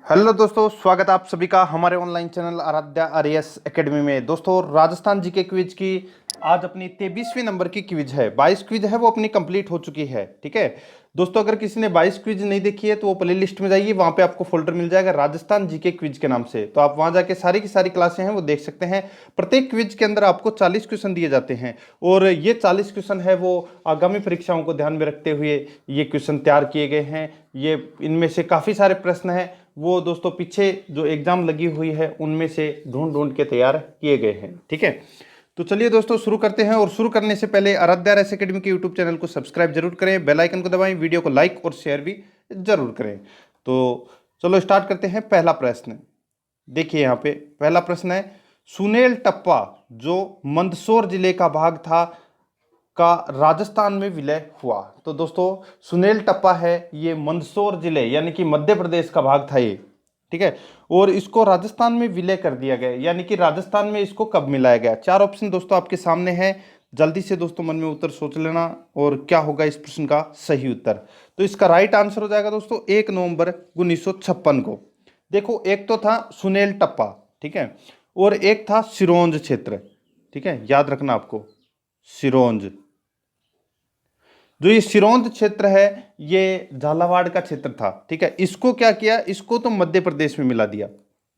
Hello दोस्तों, स्वागत है आप सभी का हमारे online channel Aradhya RAS academy में। दोस्तों, राजस्थान जीके क्विज की आज अपनी 23वीं नंबर की क्विज है। 22 क्विज है वो अपनी कंप्लीट हो चुकी है। ठीक है दोस्तों, अगर किसी ने 22 क्विज नहीं देखी है तो वो प्ले लिस्ट में जाइए, वहां पे आपको फोल्डर मिल जाएगा राजस्थान जीके क्विज के नाम से। तो आप वहां जाके सारी की सारी क्लासें हैं वो देख सकते हैं। प्रत्येक क्विज के अंदर आपको 40 क्वेश्चन दिए जाते हैं और ये 40 क्वेश्चन है वो आगामी परीक्षाओं को ध्यान में रखते हुए ये क्वेश्चन तैयार किए गए हैं। ये इनमें से काफ़ी सारे प्रश्न हैं वो दोस्तों पीछे जो एग्जाम लगी हुई है उनमें से ढूंढ ढूंढ के तैयार किए गए हैं। ठीक है, तो चलिए दोस्तों शुरू करते हैं। और शुरू करने से पहले आराध्या आरएएस एकेडमी के यूट्यूब चैनल को सब्सक्राइब जरूर करें, बेल आइकन को दबाएं, वीडियो को लाइक और शेयर भी जरूर करें। तो चलो स्टार्ट करते हैं। पहला प्रश्न देखिए, यहाँ पे पहला प्रश्न है, सुनेल टप्पा जो मंदसौर जिले का भाग था का राजस्थान में विलय हुआ। तो दोस्तों सुनेल टप्पा है ये मंदसौर जिले यानी कि मध्य प्रदेश का भाग था ये। ठीक है, और इसको राजस्थान में विलय कर दिया गया, यानी कि राजस्थान में इसको कब मिलाया गया। चार ऑप्शन दोस्तों आपके सामने है, जल्दी से दोस्तों मन में उत्तर सोच लेना और क्या होगा इस प्रश्न का सही उत्तर। तो इसका राइट आंसर हो जाएगा दोस्तों 1 नवंबर 1956 को। देखो, एक तो था सुनेल टप्पा, ठीक है, और एक था सिरोंज क्षेत्र। ठीक है, याद रखना आपको सिरोंज। जो ये सिरोंज क्षेत्र है ये झालावाड़ का क्षेत्र था। ठीक है, इसको क्या किया, इसको तो मध्य प्रदेश में मिला दिया,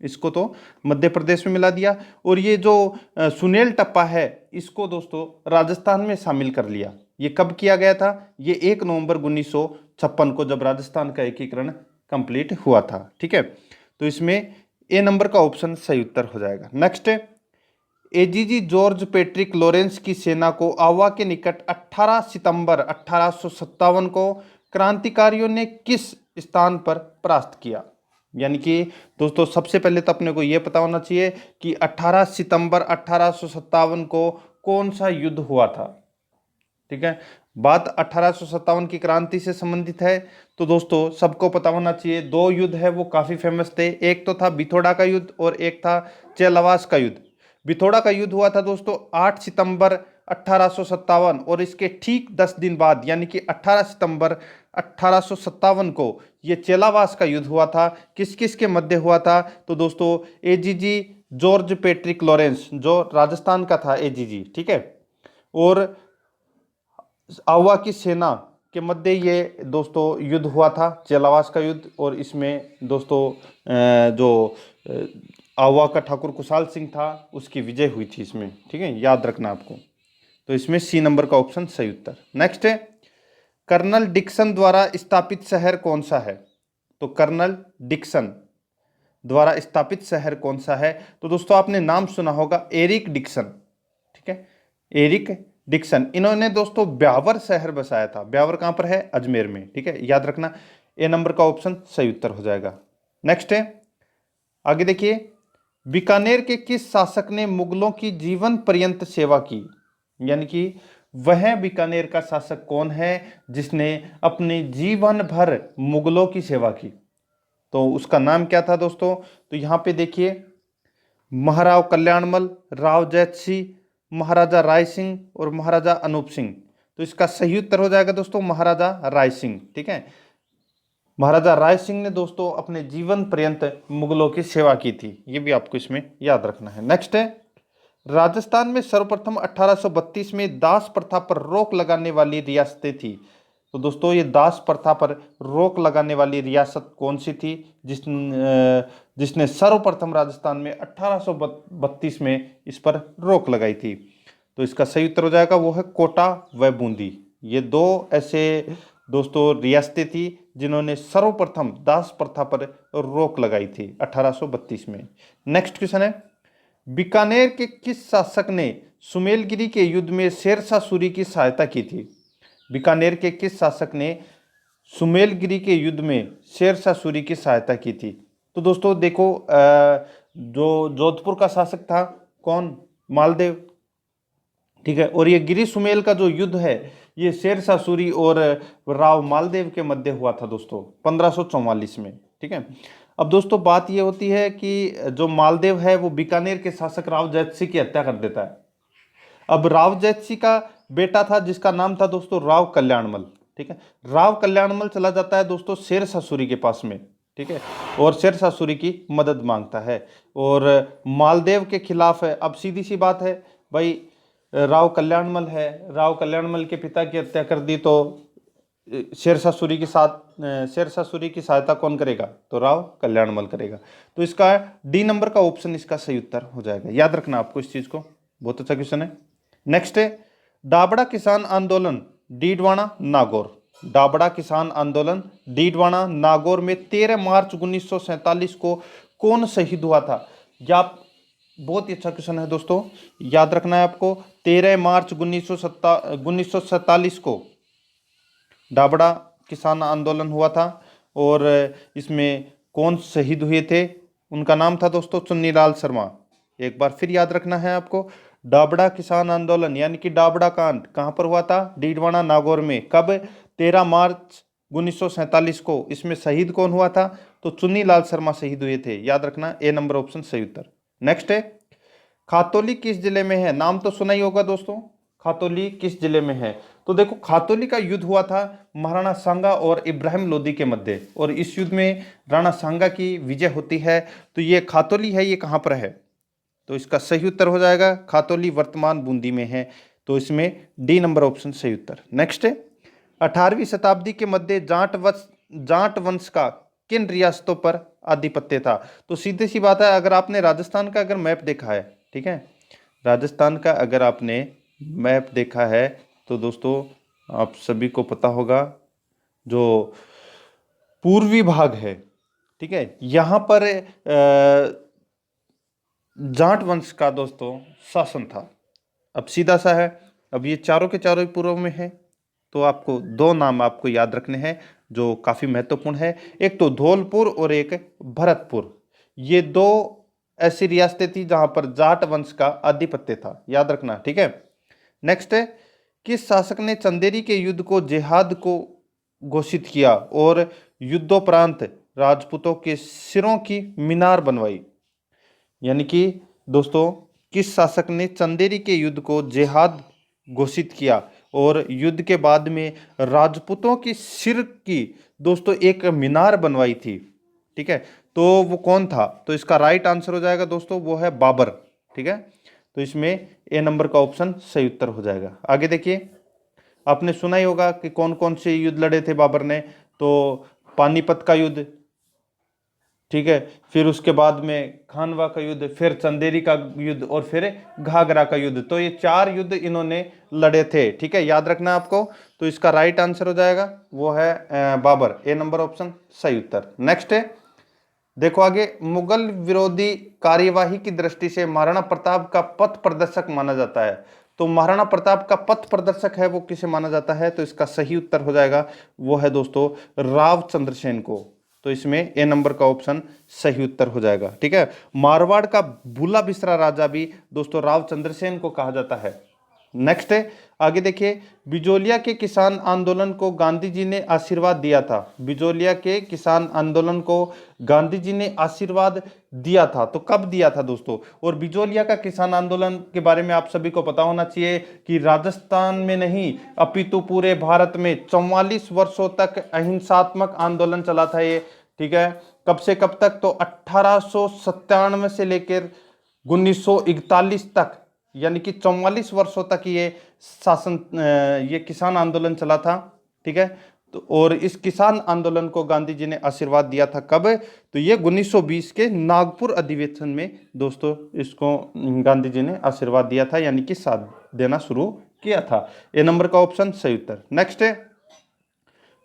इसको तो मध्य प्रदेश में मिला दिया। और ये जो सुनेल टप्पा है इसको दोस्तों राजस्थान में शामिल कर लिया। ये कब किया गया था, ये 1 नवंबर 1956 को, जब राजस्थान का एकीकरण कंप्लीट हुआ था। ठीक है, तो इसमें ए नंबर का ऑप्शन सही उत्तर हो जाएगा। Next, AGG George Patrick Lawrence की सेना को आवा के निकट 18 सितंबर 1857 को क्रांतिकारियों ने किस स्थान पर परास्त किया। यानी कि दोस्तों सबसे पहले तो अपने को यह पता होना चाहिए कि 18 सितंबर 1857 को कौन सा युद्ध हुआ था। ठीक है, बात 1857 की क्रांति से संबंधित है तो दोस्तों सबको पता होना चाहिए। दो युद्ध है वो काफी फेमस थे, एक तो था बिथोड़ा का युद्ध और एक था चेलावास का युद्ध। बिथोड़ा का युद्ध हुआ था दोस्तों 8 सितंबर 1857 और इसके ठीक 10 दिन बाद यानी कि 18 सितंबर 1857 को ये चेलावास का युद्ध हुआ था। किस किस के मध्य हुआ था, तो दोस्तों एजीजी जॉर्ज पैट्रिक लॉरेंस जो राजस्थान का था एजीजी, ठीक है, और आवा की सेना के मध्य ये दोस्तों युद्ध हुआ था, चेलावास का युद्ध। और इसमें दोस्तों जो आवा का ठाकुर कुशाल सिंह था उसकी विजय हुई थी इसमें। ठीक है, याद रखना आपको। तो इसमें सी नंबर का ऑप्शन सही उत्तर। नेक्स्ट है, कर्नल डिक्सन द्वारा स्थापित शहर कौन सा है। तो कर्नल डिक्सन द्वारा स्थापित शहर कौन सा है, तो दोस्तों आपने नाम सुना होगा एरिक डिक्सन। ठीक है, एरिक डिक्सन, इन्होंने दोस्तों ब्यावर शहर बसाया था। ब्यावर कहां पर है, अजमेर में। ठीक है, याद रखना, ए नंबर का ऑप्शन सही उत्तर हो जाएगा। नेक्स्ट है, आगे देखिए, बीकानेर के किस शासक ने मुगलों की जीवन पर्यंत सेवा की। यानी कि वह बीकानेर का शासक कौन है जिसने अपने जीवन भर मुगलों की सेवा की, तो उसका नाम क्या था दोस्तों। तो यहां पे देखिए, महाराव कल्याणमल, राव जैत सिंह, महाराजा राय सिंह और महाराजा अनूप सिंह। तो इसका सही उत्तर हो जाएगा दोस्तों महाराजा राय सिंह। ठीक है, महाराजा राय सिंह ने दोस्तों अपने जीवन पर्यंत मुगलों की सेवा की थी, ये भी आपको इसमें याद रखना है। नेक्स्ट है, राजस्थान में सर्वप्रथम 1832 में दास प्रथा पर रोक लगाने वाली रियासतें थी। तो दोस्तों ये दास प्रथा पर रोक लगाने वाली रियासत कौन सी थी जिसने सर्वप्रथम राजस्थान में 1832 में इस पर रोक लगाई थी। तो इसका सही उत्तर हो जाएगा वो है कोटा व बूंदी। ये दो ऐसे दोस्तों रियासतें थी जिन्होंने सर्वप्रथम दास प्रथा पर रोक लगाई थी 1832 में। नेक्स्ट क्वेश्चन है, बीकानेर के किस शासक ने सुमेलगिरी के युद्ध में शेरशाह सूरी की सहायता की थी। बीकानेर के किस शासक ने सुमेलगिरी के युद्ध में शेरशाह सूरी की सहायता की थी। तो दोस्तों देखो, जो जोधपुर का शासक था कौन, मालदेव। ठीक है, और ये गिरी सुमेल का जो युद्ध है ये शेरशाह सूरी और राव मालदेव के मध्य हुआ था दोस्तों 1544 में। ठीक है, अब दोस्तों बात ये होती है कि जो मालदेव है वो बीकानेर के शासक राव जैत सिंह की हत्या कर देता है। अब राव जैत सिंह का बेटा था जिसका नाम था दोस्तों राव कल्याणमल। ठीक है, राव कल्याणमल चला जाता है दोस्तों शेरशाह सूरी के पास में। ठीक है, और शेरशाह सूरी की मदद मांगता है और मालदेव के खिलाफ है। अब सीधी सी बात है भाई, राव कल्याणमल है, राव कल्याणमल के पिता की हत्या कर दी तो शेरशाह सूरी के साथ शेरशाह सूरी की सहायता कौन करेगा, तो राव कल्याणमल करेगा। तो इसका डी नंबर का ऑप्शन इसका सही उत्तर हो जाएगा। याद रखना आपको इस चीज को, बहुत अच्छा क्वेश्चन है। नेक्स्ट है डाबड़ा किसान आंदोलन डीडवाना नागौर। डाबड़ा किसान आंदोलन डीडवाना नागौर में 13 मार्च 1947 को कौन शहीद हुआ था। या बहुत ही अच्छा क्वेश्चन है दोस्तों, याद रखना है आपको। 13 मार्च 1947 को डाबड़ा किसान आंदोलन हुआ था और इसमें कौन शहीद हुए थे, उनका नाम था दोस्तों चुन्नीलाल शर्मा। एक बार फिर याद रखना है आपको, डाबड़ा किसान आंदोलन यानी कि डाबड़ा कांड कहाँ पर हुआ था, डीडवाना नागौर में। कब, 13 मार्च 1947 को। इसमें शहीद कौन हुआ था, तो चुन्नीलाल शर्मा शहीद हुए थे। याद रखना, ए नंबर ऑप्शन सही उत्तर। नेक्स्ट है खातौली किस जिले में है, नाम तो सुना ही होगा दोस्तों, खातौली किस जिले में है। तो देखो खातौली का युद्ध हुआ था महाराणा सांगा और इब्राहिम लोदी के मध्य, और इस युद्ध में राणा सांगा की विजय होती है। तो ये खातौली है, ये कहाँ पर है, तो इसका सही उत्तर हो जाएगा खातौली वर्तमान बूंदी में है। तो इसमें डी नंबर ऑप्शन सही उत्तर। नेक्स्ट है 18वीं शताब्दी के मध्य जाट वंश का किन रियासतों पर आधिपत्य था। तो सीधी सी बात है, अगर आपने राजस्थान का अगर मैप देखा है, ठीक है, राजस्थान का अगर आपने मैप देखा है तो दोस्तों आप सभी को पता होगा जो पूर्वी भाग है, ठीक है, यहाँ पर जाट वंश का दोस्तों शासन था। अब सीधा सा है, अब ये चारों के चारों पूर्व में है, तो आपको दो नाम आपको याद रखने हैं जो काफी महत्वपूर्ण है। एक तो धौलपुर और एक भरतपुर। ये दो ऐसी रियासतें थी जहां पर जाट वंश का आधिपत्य था, याद रखना, ठीक है। नेक्स्ट है किस शासक ने चंदेरी के युद्ध को जिहाद को घोषित किया और युद्धोपरांत राजपूतों के सिरों की मीनार बनवाई। यानी कि दोस्तों किस शासक ने चंदेरी के युद्ध को जिहाद घोषित किया और युद्ध के बाद में राजपूतों की सिर की दोस्तों एक मीनार बनवाई थी, ठीक है, तो वो कौन था। तो इसका राइट आंसर हो जाएगा दोस्तों, वो है बाबर, ठीक है। तो इसमें ए नंबर का ऑप्शन सही उत्तर हो जाएगा। आगे देखिए, आपने सुना ही होगा कि कौन कौन से युद्ध लड़े थे बाबर ने, तो पानीपत का युद्ध, ठीक है, फिर उसके बाद में खानवा का युद्ध, फिर चंदेरी का युद्ध और फिर घाघरा का युद्ध। तो ये 4 युद्ध इन्होंने लड़े थे, ठीक है, याद रखना आपको। तो इसका राइट आंसर हो जाएगा वो है बाबर, ए नंबर ऑप्शन सही उत्तर। नेक्स्ट है देखो आगे, मुगल विरोधी कार्यवाही की दृष्टि से महाराणा प्रताप का पथ प्रदर्शक माना जाता है। तो महाराणा प्रताप का पथ प्रदर्शक है वो किसे माना जाता है, तो इसका सही उत्तर हो जाएगा वो है दोस्तों राव चंद्रसेन को। तो इसमें ए नंबर का ऑप्शन सही उत्तर हो जाएगा, ठीक है। मारवाड़ का भूला बिसरा राजा भी दोस्तों राव चंद्रसेन को कहा जाता है। नेक्स्ट है आगे देखिए, बिजोलिया के किसान आंदोलन को गांधी जी ने आशीर्वाद दिया था। बिजोलिया के किसान आंदोलन को गांधी जी ने आशीर्वाद दिया था, तो कब दिया था दोस्तों। और बिजोलिया का किसान आंदोलन के बारे में आप सभी को पता होना चाहिए कि राजस्थान में नहीं अपितु पूरे भारत में 44 वर्षों तक अहिंसात्मक आंदोलन चला था ये, ठीक है। कब से कब तक, तो 1897 से लेकर 1941 तक, यानी कि 44 वर्षों तक ये किसान आंदोलन चला था, ठीक है। तो और इस किसान आंदोलन को गांधी जी ने आशीर्वाद दिया था कब, तो ये 1920 के नागपुर अधिवेशन में दोस्तों इसको गांधी जी ने आशीर्वाद दिया था, यानी कि साथ देना शुरू किया था। ए नंबर का ऑप्शन सही उत्तर। नेक्स्ट है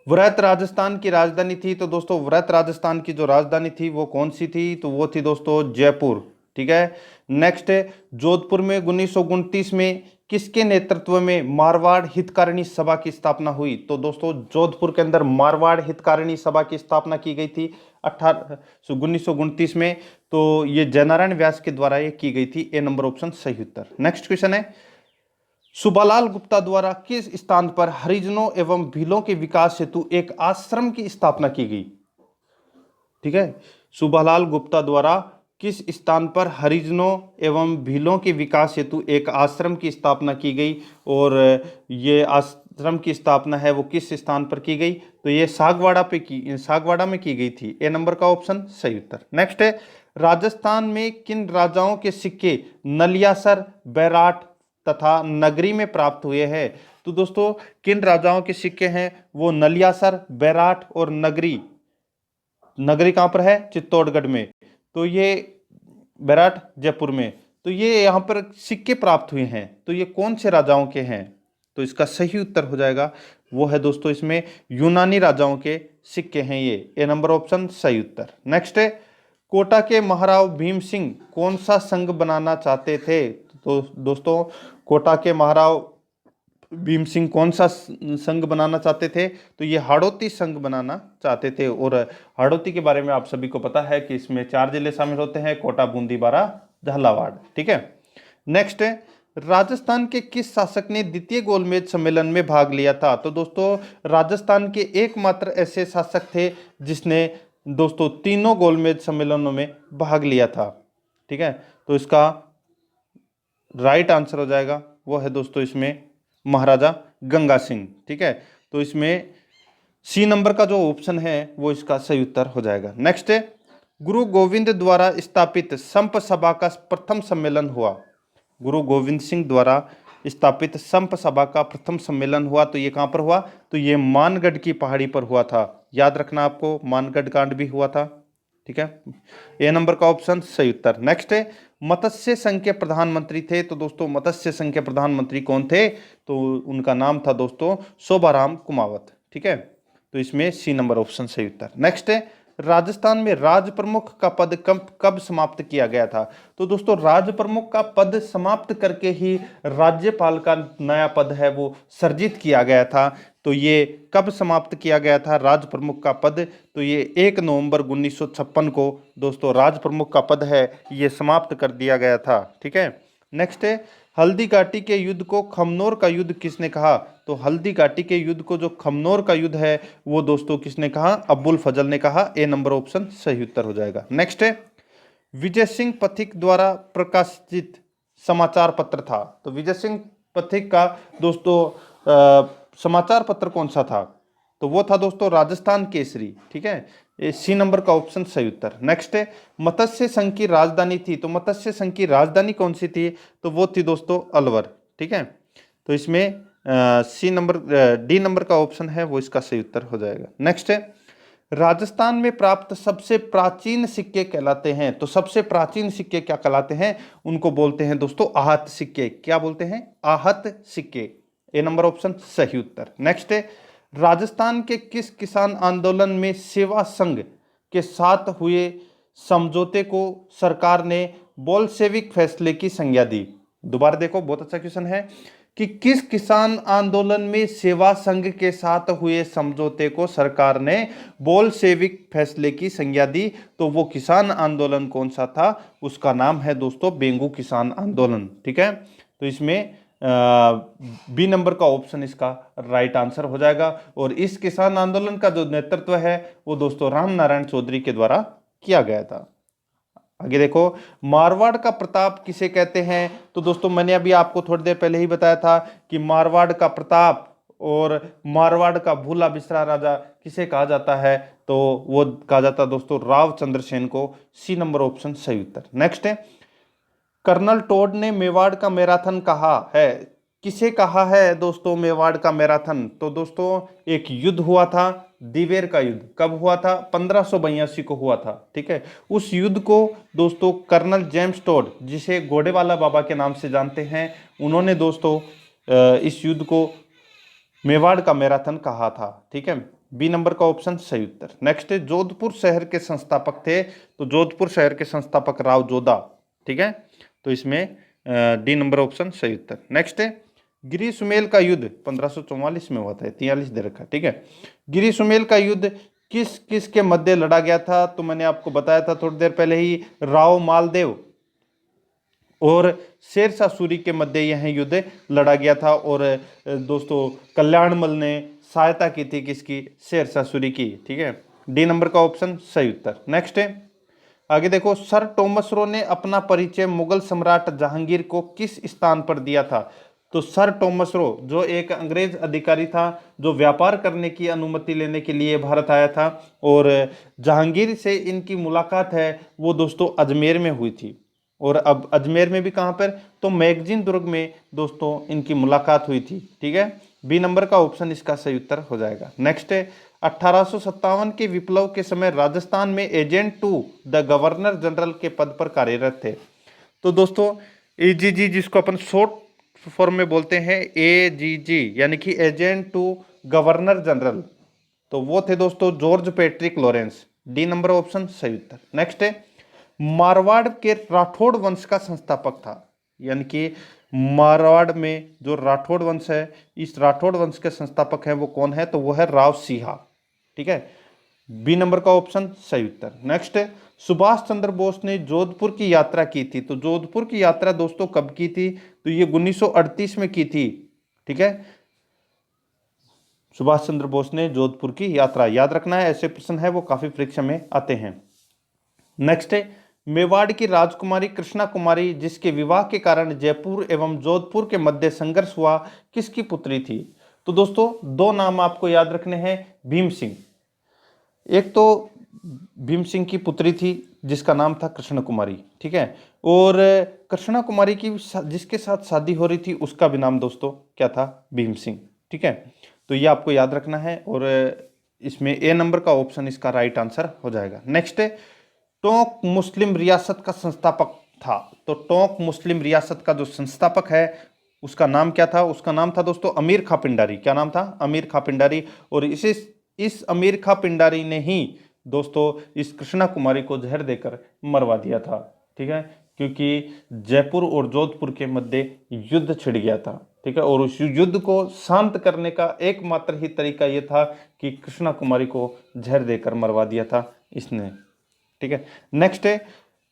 वृहत राजस्थान की राजधानी थी। तो दोस्तों वृहत राजस्थान की जो राजधानी थी वो कौन सी थी, तो वो थी दोस्तों जयपुर, ठीक है। नेक्स्ट है जोधपुर में 1929 में किसके नेतृत्व में मारवाड़ हितकारिणी सभा की स्थापना हुई। तो दोस्तों जोधपुर के अंदर मारवाड़ हितकारिणी सभा की स्थापना की गई थी 1929 में। तो ये जयनारायण व्यास के द्वारा ये की गई थी, ए नंबर ऑप्शन सही उत्तर। नेक्स्ट क्वेश्चन है सुबालाल गुप्ता द्वारा किस स्थान पर हरिजनों एवं भीलों के विकास हेतु एक आश्रम की स्थापना की गई, ठीक है। सुबालाल गुप्ता द्वारा किस स्थान पर हरिजनों एवं भीलों के विकास हेतु एक आश्रम की स्थापना की गई और ये आश्रम की स्थापना है वो किस स्थान पर की गई? तो ये सागवाड़ा में की गई थी। ए नंबर का ऑप्शन सही उत्तर। नेक्स्ट है, राजस्थान में किन राजाओं के सिक्के नलियासर, बैराट तथा नगरी में प्राप्त हुए हैं? तो दोस्तों किन राजाओं के सिक्के हैं वो नलियासर, बैराट और नगरी। नगरी कहां पर है? चित्तौड़गढ़ में। तो ये बैराट जयपुर में। तो ये यहाँ पर सिक्के प्राप्त हुए हैं, तो ये कौन से राजाओं के हैं? तो इसका सही उत्तर हो जाएगा वो है दोस्तों इसमें यूनानी राजाओं के सिक्के हैं ये। ए नंबर ऑप्शन सही उत्तर। नेक्स्ट है, कोटा के महाराव भीम सिंह कौन सा संघ बनाना चाहते थे? तो दोस्तों कोटा के महाराव भीम सिंह कौन सा संघ बनाना चाहते थे? तो ये हाड़ौती संघ बनाना चाहते थे। और हाड़ौती के बारे में आप सभी को पता है कि इसमें 4 जिले शामिल होते हैं, कोटा, बूंदी, बारां, झालावाड़। ठीक है। नेक्स्ट है, राजस्थान के किस शासक ने द्वितीय गोलमेज सम्मेलन में भाग लिया था? तो दोस्तों राजस्थान के एकमात्र ऐसे शासक थे जिसने दोस्तों तीनों गोलमेज सम्मेलनों में भाग लिया था। ठीक है, तो इसका राइट आंसर हो जाएगा वो है दोस्तों इसमें महाराजा गंगा सिंह। ठीक है, तो इसमें सी नंबर का जो ऑप्शन है वो इसका सही उत्तर हो जाएगा। नेक्स्ट है, गुरु गोविंद द्वारा स्थापित संप सभा का प्रथम सम्मेलन हुआ। गुरु गोविंद सिंह द्वारा स्थापित संप सभा का प्रथम सम्मेलन हुआ, तो ये कहां पर हुआ? तो ये मानगढ़ की पहाड़ी पर हुआ था। याद रखना आपको, मानगढ़ कांड भी हुआ था। ठीक है, ए नंबर का ऑप्शन सही उत्तर। नेक्स्ट है, मत्स्य संघ के प्रधानमंत्री थे। तो दोस्तों मत्स्य संघ के प्रधानमंत्री कौन थे? तो उनका नाम था दोस्तों शोभाराम कुमावत। ठीक है, तो इसमें सी नंबर ऑप्शन सही उत्तर। नेक्स्ट है, राजस्थान में राज प्रमुख का पद कब समाप्त किया गया था? तो दोस्तों राज प्रमुख का पद समाप्त करके ही राज्यपाल का नया पद है वो सृजित किया गया था। तो ये कब समाप्त किया गया था राज प्रमुख का पद? तो ये 1 नवंबर 1956 को दोस्तों राज प्रमुख का पद है ये समाप्त कर दिया गया था। ठीक है। नेक्स्ट है, हल्दी घाटी के युद्ध को खमनोर का युद्ध किसने कहा? तो हल्दी घाटी के युद्ध को जो खमनोर का युद्ध है वो दोस्तों किसने कहा? अब्बुल फजल ने कहा। ए नंबर ऑप्शन सही उत्तर हो जाएगा। नेक्स्ट है, विजय सिंह पथिक द्वारा प्रकाशित समाचार पत्र था। तो विजय सिंह पथिक का दोस्तों समाचार पत्र कौन सा था? तो वो था दोस्तों राजस्थान केसरी। ठीक है, सी नंबर का ऑप्शन सही उत्तर। नेक्स्ट है, मत्स्य संघ की राजधानी थी। तो मत्स्य संघ की राजधानी कौन सी थी? तो वो थी दोस्तों अलवर। ठीक है, तो इसमें डी नंबर का ऑप्शन है वो इसका सही उत्तर हो जाएगा। नेक्स्ट है, राजस्थान में प्राप्त सबसे प्राचीन सिक्के कहलाते हैं। तो सबसे प्राचीन सिक्के क्या कहलाते हैं? उनको बोलते हैं दोस्तों आहत सिक्के। क्या बोलते हैं? आहत सिक्के। ए नंबर ऑप्शन सही उत्तर। नेक्स्ट है, राजस्थान के किस किसान आंदोलन में सेवा संघ के साथ हुए समझौते को सरकार ने बोल्शेविक फैसले की संज्ञा दी? दोबारा देखो, बहुत अच्छा क्वेश्चन है कि किस किसान आंदोलन में सेवा संघ के साथ हुए समझौते को सरकार ने बोल्शेविक फैसले की संज्ञा दी? तो वो किसान आंदोलन कौन सा था? उसका नाम है दोस्तों बेंगू किसान आंदोलन। ठीक है, तो इसमें बी नंबर का ऑप्शन इसका राइट आंसर हो जाएगा। और इस किसान आंदोलन का जो नेतृत्व है वो दोस्तों राम नारायण चौधरी के द्वारा किया गया था। आगे देखो, मारवाड़ का प्रताप किसे कहते हैं? तो दोस्तों मैंने अभी आपको थोड़ी देर पहले ही बताया था कि मारवाड़ का प्रताप और मारवाड़ का भूला बिसरा राजा किसे कहा जाता है? तो वो कहा जाता है दोस्तों राव चंद्रसेन को। सी नंबर ऑप्शन सही उत्तर। नेक्स्ट है, कर्नल टोड ने मेवाड़ का मैराथन कहा है। किसे कहा है दोस्तों मेवाड़ का मैराथन? तो दोस्तों एक युद्ध हुआ था, दिवेर का युद्ध। कब हुआ था? 1582 को हुआ था। ठीक है, उस युद्ध को दोस्तों कर्नल जेम्स टोड, जिसे घोड़ेवाला बाबा के नाम से जानते हैं, उन्होंने दोस्तों इस युद्ध को मेवाड़ का मैराथन कहा था। ठीक है, बी नंबर का ऑप्शन सही उत्तर। नेक्स्ट है, जोधपुर शहर के संस्थापक थे। तो जोधपुर शहर के संस्थापक राव जोधा। ठीक है, तो इसमें डी नंबर ऑप्शन सही उत्तर। नेक्स्ट है, गिरी सुमेल का युद्ध 1544 में हुआ था, 43 दे रखा। ठीक है, गिरी सुमेल का युद्ध किस किस के मध्य लड़ा गया था? तो मैंने आपको बताया था थोड़ी देर पहले ही, राव मालदेव और शेरशाह सूरी के मध्य यह युद्ध लड़ा गया था। और दोस्तों कल्याणमल ने सहायता की थी किसकी? शेरशाह सूरी की। ठीक है, डी नंबर का ऑप्शन सही उत्तर। नेक्स्ट है, आगे देखो, सर टॉमस रो ने अपना परिचय मुगल सम्राट जहांगीर को किस स्थान पर दिया था? तो सर टॉमस रो जो एक अंग्रेज अधिकारी था जो व्यापार करने की अनुमति लेने के लिए भारत आया था, और जहांगीर से इनकी मुलाकात है वो दोस्तों अजमेर में हुई थी। और अब अजमेर में भी कहाँ पर, तो मैगजीन दुर्ग में दोस्तों इनकी मुलाकात हुई थी। ठीक है, बी नंबर का ऑप्शन इसका सही उत्तर हो जाएगा। नेक्स्ट है 1857 के विप्लव के समय राजस्थान में agent to the governor general के पद पर कार्यरत थे। तो दोस्तों एजीजी जिसको अपन शॉर्ट फॉर्म में बोलते हैं एजीजी यानी कि एजेंट टू गवर्नर जनरल, तो वो थे दोस्तों George Patrick Lawrence. D number option सही उत्तर। नेक्स्ट है मारवाड़ के राठौड़ वंश का संस्थापक था, यानी कि मारवाड़ में जो राठौड़ वंश है, इस राठौड़ वंश के संस्थापक है वो कौन है, तो वो है राव सिंहा। ठीक है, बी नंबर का ऑप्शन सही उत्तर। नेक्स्ट है सुभाष चंद्र बोस ने जोधपुर की यात्रा की थी, तो जोधपुर की यात्रा दोस्तों कब की थी, तो ये 1938 में की थी। ठीक है, सुभाष चंद्र बोस ने जोधपुर की यात्रा, याद रखना है, ऐसे प्रश्न है वो काफी परीक्षा में आते हैं। नेक्स्ट है मेवाड़ की राजकुमारी कृष्णा कुमारी जिसके विवाह के कारण जयपुर एवं जोधपुर के मध्य संघर्ष हुआ, किसकी पुत्री थी। तो दोस्तों दो नाम आपको याद रखने हैं, भीम सिंह, एक तो भीम सिंह की पुत्री थी जिसका नाम था कृष्ण कुमारी। ठीक है, और कृष्णा कुमारी की जिसके साथ शादी हो रही थी उसका भी नाम दोस्तों क्या था, भीम सिंह। ठीक है, तो ये आपको याद रखना है, और इसमें ए नंबर का ऑप्शन इसका राइट आंसर हो जाएगा। नेक्स्ट है टोंक मुस्लिम रियासत का संस्थापक था, तो टोंक मुस्लिम रियासत का जो संस्थापक है उसका नाम क्या था, उसका नाम था दोस्तों अमीर खां पिंडारी। क्या नाम था, अमीर खां पिंडारी। और इस अमीर खां पिंडारी ने ही दोस्तों इस कृष्णा कुमारी को जहर देकर मरवा दिया था। ठीक है, क्योंकि जयपुर और जोधपुर के मध्य युद्ध छिड़ गया था। ठीक है, और उस युद्ध को शांत करने का एकमात्र ही तरीका यह था कि कृष्णा कुमारी को जहर देकर मरवा दिया था इसने। ठीक है, नेक्स्ट है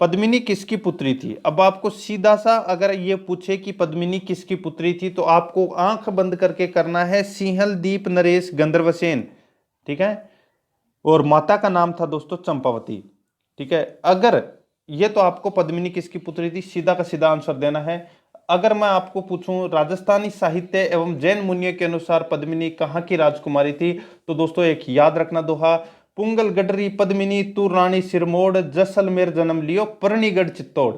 पद्मिनी किसकी पुत्री थी। अब आपको सीधा सा अगर ये पूछे कि पद्मिनी किसकी पुत्री थी, तो आपको आंख बंद करके करना है सिंहल दीप नरेश गंधर्वसेन। ठीक है, और माता का नाम था दोस्तों चंपावती। ठीक है, अगर ये तो आपको पद्मिनी किसकी पुत्री थी सीधा का सीधा आंसर देना है। अगर मैं आपको पूछूं राजस्थानी साहित्य एवं जैन मुनियों के अनुसार पद्मिनी कहाँ की राजकुमारी थी, तो दोस्तों एक याद रखना दोहा, पुंगल गडरी पद्मिनी तू रानी सिरमोड़ जैसलमेर जन्म लियो परनीगढ़ चित्तौड़।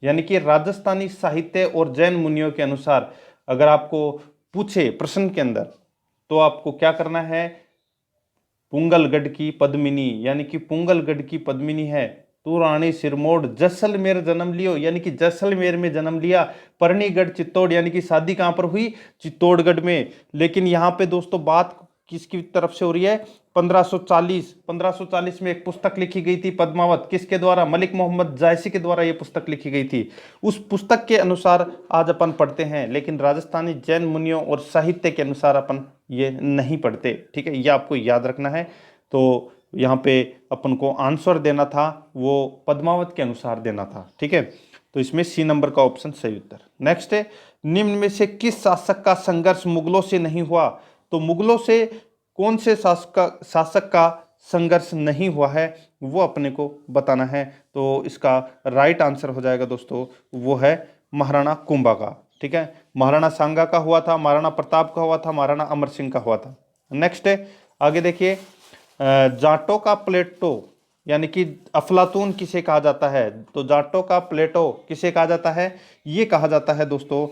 यानी कि राजस्थानी साहित्य और जैन मुनियों के अनुसार अगर आपको पूछे प्रश्न के अंदर, तो आपको क्या करना है, पुंगलगढ़ की पद्मिनी यानी कि पुंगलगढ़ की पद्मिनी है, तू रानी सिरमोड़ जैसलमेर जन्म लियो यानी कि जैसलमेर में जन्म लिया, परनीगढ़ चित्तौड़ यानी कि शादी कहां पर हुई, चित्तौड़गढ़ में। लेकिन यहां पे दोस्तों बात किसकी तरफ से हो रही है, 1540 में एक पुस्तक लिखी गई थी पद्मावत, किसके द्वारा, मलिक मोहम्मद जायसी के द्वारा यह पुस्तक लिखी गई थी। उस पुस्तक के अनुसार आज अपन पढ़ते हैं, लेकिन राजस्थानी जैन मुनियों और साहित्य के अनुसार अपन ये नहीं पढ़ते। ठीक है, ये आपको याद रखना है। तो यहाँ पे अपन को आंसर देना था वो पद्मावत के अनुसार देना था। ठीक है, तो इसमें सी नंबर का ऑप्शन सही उत्तर। नेक्स्ट है निम्न में से किस शासक का संघर्ष मुगलों से नहीं हुआ, तो मुगलों से कौन से शासक का संघर्ष नहीं हुआ है वो अपने को बताना है। तो इसका राइट आंसर हो जाएगा दोस्तों, वो है महाराणा कुंभा का। ठीक है, महाराणा सांगा का हुआ था, महाराणा प्रताप का हुआ था, महाराणा अमर सिंह का हुआ था। नेक्स्ट है आगे देखिए, जाटों का प्लेटो यानी कि अफलातून किसे कहा जाता है, तो जाटों का प्लेटो किसे कहा जाता है, ये कहा जाता है दोस्तों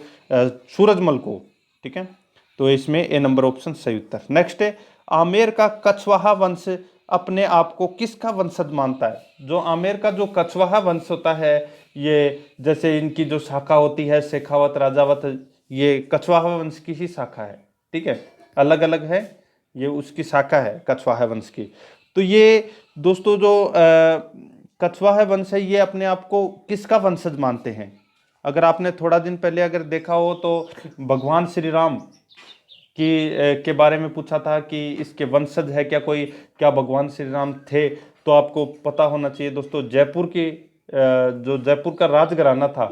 सूरजमल को। ठीक है, तो इसमें ए नंबर ऑप्शन सही उत्तर। नेक्स्ट है आमेर का कछवाहा वंश अपने आप को किसका वंशज मानता है, जो आमेर का जो कछवाहा वंश होता है, ये जैसे इनकी जो शाखा होती है शेखावत राजावत, ये कछवाहा वंश की ही शाखा है। ठीक है, अलग अलग है, ये उसकी शाखा है कछवाहा वंश की। तो ये दोस्तों जो कछवाहा वंश है ये अपने आप को किसका वंशज मानते हैं। अगर आपने थोड़ा दिन पहले अगर देखा हो तो भगवान श्री राम के बारे में पूछा था कि इसके वंशज है क्या कोई, क्या भगवान श्री राम थे, तो आपको पता होना चाहिए दोस्तों जयपुर की जो जयपुर का राजघराना था,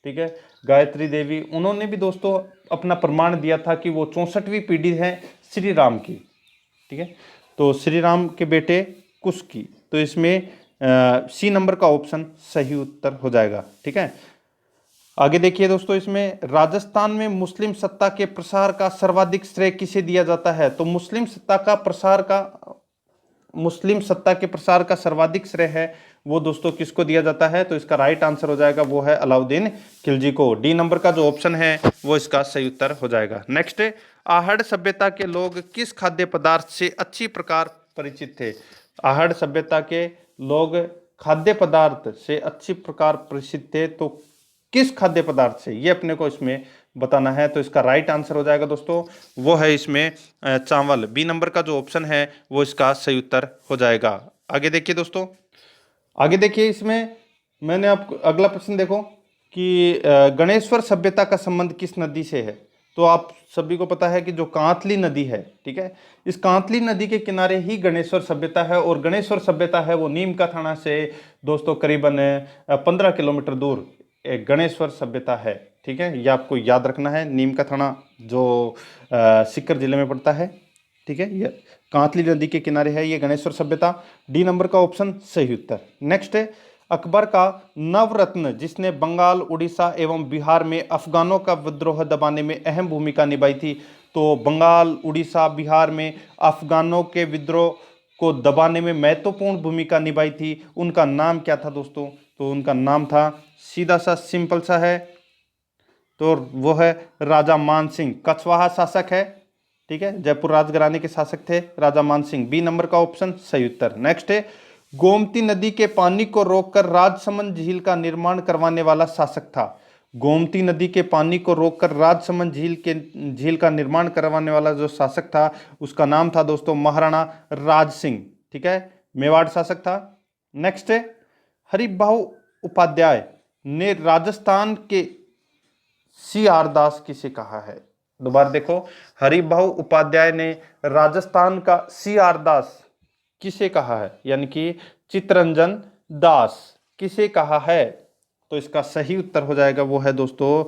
ठीक है, गायत्री देवी, उन्होंने भी दोस्तों अपना प्रमाण दिया था कि वो 64वीं पीढ़ी है श्री राम की। ठीक है, तो श्री राम के बेटे कुश की, तो इसमें सी नंबर का ऑप्शन सही उत्तर हो जाएगा। ठीक है, आगे देखिए दोस्तों, इसमें राजस्थान में मुस्लिम सत्ता के प्रसार का सर्वाधिक श्रेय किसे दिया जाता है? तो मुस्लिम सत्ता के प्रसार का सर्वाधिक श्रेय है वो दोस्तों किसको दिया जाता है? तो इसका राइट आंसर हो जाएगा वो है अलाउद्दीन खिलजी को। डी नंबर का जो ऑप्शन है वो इसका सही उत्तर हो जाएगा। नेक्स्ट, आहड़ सभ्यता के लोग किस खाद्य पदार्थ से अच्छी प्रकार परिचित थे? आहड़ सभ्यता के लोग खाद्य पदार्थ से अच्छी प्रकार परिचित थे, तो किस खाद्य पदार्थ से, ये अपने को इसमें बताना है। तो इसका राइट आंसर हो जाएगा दोस्तों वो है इसमें चावल। बी नंबर का जो ऑप्शन है वो इसका सही उत्तर हो जाएगा। आगे देखिए दोस्तों, आगे देखिए इसमें मैंने आपको अगला प्रश्न देखो कि गणेश्वर सभ्यता का संबंध किस नदी से है? तो आप सभी को पता है कि जो कांतली नदी है, ठीक है, इस कांतली नदी के किनारे ही गणेश्वर सभ्यता है, और गणेश्वर सभ्यता है वो नीम का थाना से दोस्तों करीबन 15 किलोमीटर दूर एक गणेश्वर सभ्यता है। ठीक है, ये आपको याद रखना है। नीम का थाना जो सीकर जिले में पड़ता है, ठीक है, ये कांतली नदी के किनारे है ये गणेश्वर सभ्यता। डी नंबर का ऑप्शन सही उत्तर। नेक्स्ट है, अकबर का नवरत्न जिसने बंगाल, उड़ीसा एवं बिहार में अफगानों का विद्रोह दबाने में अहम भूमिका निभाई थी। तो बंगाल, उड़ीसा, बिहार में अफगानों के विद्रोह को दबाने में महत्वपूर्ण भूमिका निभाई थी, उनका नाम क्या था दोस्तों? तो उनका नाम था, सीधा सा सिंपल सा है, तो वो है राजा मान सिंह। कछवाहा शासक है, ठीक है, जयपुर राजघराने के शासक थे राजा मान सिंह। बी नंबर का ऑप्शन सही उत्तर। नेक्स्ट है, गोमती नदी के पानी को रोककर राजसमंद झील का निर्माण करवाने वाला शासक था। गोमती नदी के पानी को रोककर राजसमंद झील का निर्माण करवाने वाला जो शासक था उसका नाम था दोस्तों महाराणा राज सिंह, ठीक है, मेवाड़ शासक था। नेक्स्ट है, हरिभाऊ उपाध्याय ने राजस्थान के CR दास किसे कहा है? दोबारा देखो, हरिभाऊ उपाध्याय ने राजस्थान का CR दास किसे कहा है, यानी कि चित्तरंजन दास किसे कहा है? तो इसका सही उत्तर हो जाएगा वो है दोस्तों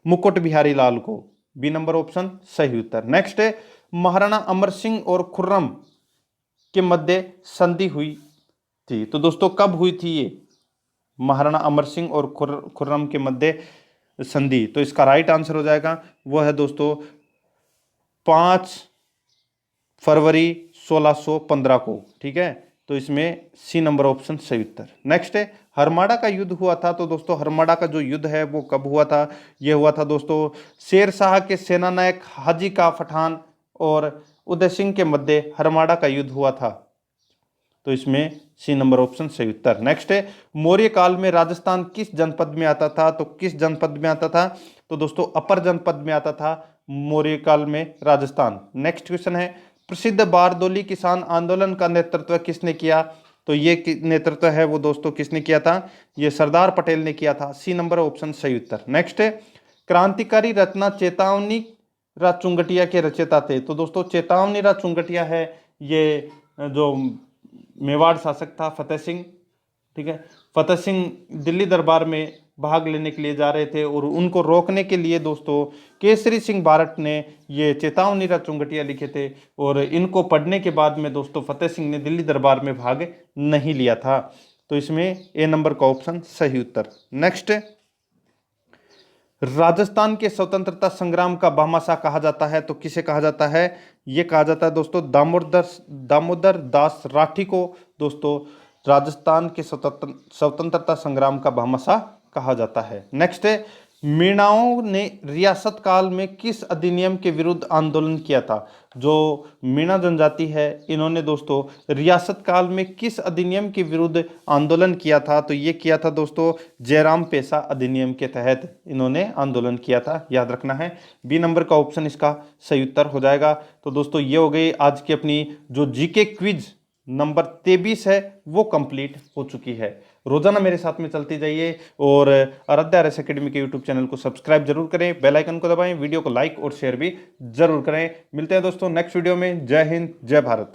मुकुट बिहारी लाल को। बी नंबर ऑप्शन सही उत्तर। नेक्स्ट है, महाराणा अमर सिंह और खुर्रम के मध्य संधि हुई थी। तो दोस्तों कब हुई थी ये महाराणा अमर सिंह और खुर्रम के मध्य संधि? तो इसका राइट आंसर हो जाएगा वो है दोस्तों 5 फरवरी 1615 को, ठीक है, तो इसमें सी नंबर ऑप्शन सही उत्तर। नेक्स्ट है, हरमाड़ा का युद्ध हुआ था। तो दोस्तों हरमाड़ा का जो युद्ध है वो कब हुआ था? ये हुआ था दोस्तों शेर शाह के सेनानायक हाजी का पठान और उदय सिंह के मध्य हरमाड़ा का युद्ध हुआ था। तो इसमें सी नंबर ऑप्शन सही उत्तर। नेक्स्ट है, मौर्य काल में राजस्थान किस जनपद में आता था? तो किस जनपद में आता था? तो दोस्तों अपर जनपद में आता था मौर्य काल में राजस्थान। नेक्स्ट क्वेश्चन है, प्रसिद्ध बारदोली किसान आंदोलन का नेतृत्व किसने किया? तो ये नेतृत्व है वो दोस्तों किसने किया था? ये सरदार पटेल ने किया था। सी नंबर ऑप्शन सही उत्तर। नेक्स्ट है, क्रांतिकारी रचना चेतावनी राज चुंगटिया के रचयिता थे। तो दोस्तों चेतावनी राज चुंगटिया है ये जो मेवाड़ शासक था फतेह सिंह, ठीक है, फतेह सिंह दिल्ली दरबार में भाग लेने के लिए जा रहे थे और उनको रोकने के लिए दोस्तों केसरी सिंह बारट ने ये चेतावनी राज चुंगटिया लिखे थे, और इनको पढ़ने के बाद में दोस्तों फतेह सिंह ने दिल्ली दरबार में भाग नहीं लिया था। तो इसमें ए नंबर का ऑप्शन सही उत्तर। नेक्स्ट, राजस्थान के स्वतंत्रता संग्राम का भामाशाह कहा जाता है। तो किसे कहा जाता है? ये कहा जाता है दोस्तों दामोदर दास राठी को दोस्तों राजस्थान के स्वतंत्रता संग्राम का भामाशाह कहा जाता है। नेक्स्ट है, मीणाओं ने रियासत काल में किस अधिनियम के विरुद्ध आंदोलन किया था? जो मीणा जनजाति है इन्होंने दोस्तों रियासत काल में किस अधिनियम के विरुद्ध आंदोलन किया था? तो ये किया था दोस्तों जयराम पेशा अधिनियम के तहत इन्होंने आंदोलन किया था, याद रखना है। बी नंबर का ऑप्शन इसका सही उत्तर हो जाएगा। तो दोस्तों ये हो गई आज की अपनी जो जीके क्विज नंबर 23 है वो कंप्लीट हो चुकी है। रोजाना मेरे साथ में चलती जाइए और आराध्या आरएस एकेडमी के यूट्यूब चैनल को सब्सक्राइब जरूर करें, बेल आइकन को दबाएं, वीडियो को लाइक और शेयर भी जरूर करें। मिलते हैं दोस्तों नेक्स्ट वीडियो में। जय हिंद, जय भारत।